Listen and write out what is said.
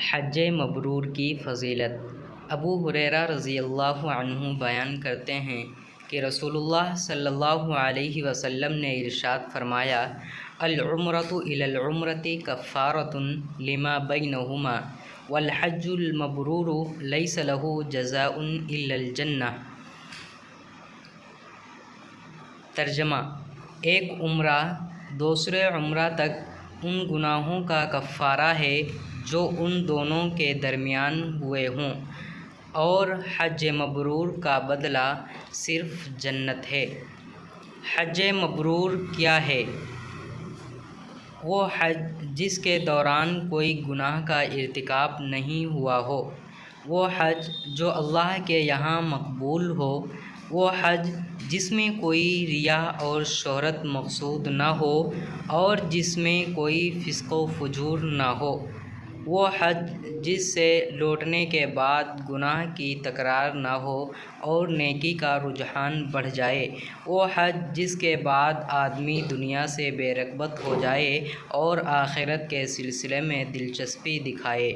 حج مبرور کی فضیلت۔ ابو ہریرہ رضی اللہ عنہ بیان کرتے ہیں کہ رسول اللہ صلی اللہ علیہ وسلم نے ارشاد فرمایا، العمرۃ الی العمرۃ کفارۃ لما بینہما والحج المبرور لیس لہ جزاء الا الجنہ۔ ترجمہ: ایک عمرہ دوسرے عمرہ تک ان گناہوں کا کفارہ ہے جو ان دونوں کے درمیان ہوئے ہوں، اور حج مبرور کا بدلہ صرف جنت ہے۔ حج مبرور کیا ہے؟ وہ حج جس کے دوران کوئی گناہ کا ارتکاب نہیں ہوا ہو، وہ حج جو اللہ کے یہاں مقبول ہو، وہ حج جس میں کوئی ریا اور شہرت مقصود نہ ہو اور جس میں کوئی فسق و فجور نہ ہو، وہ حج جس سے لوٹنے کے بعد گناہ کی تکرار نہ ہو اور نیکی کا رجحان بڑھ جائے، وہ حج جس کے بعد آدمی دنیا سے بے رغبت ہو جائے اور آخرت کے سلسلے میں دلچسپی دکھائے۔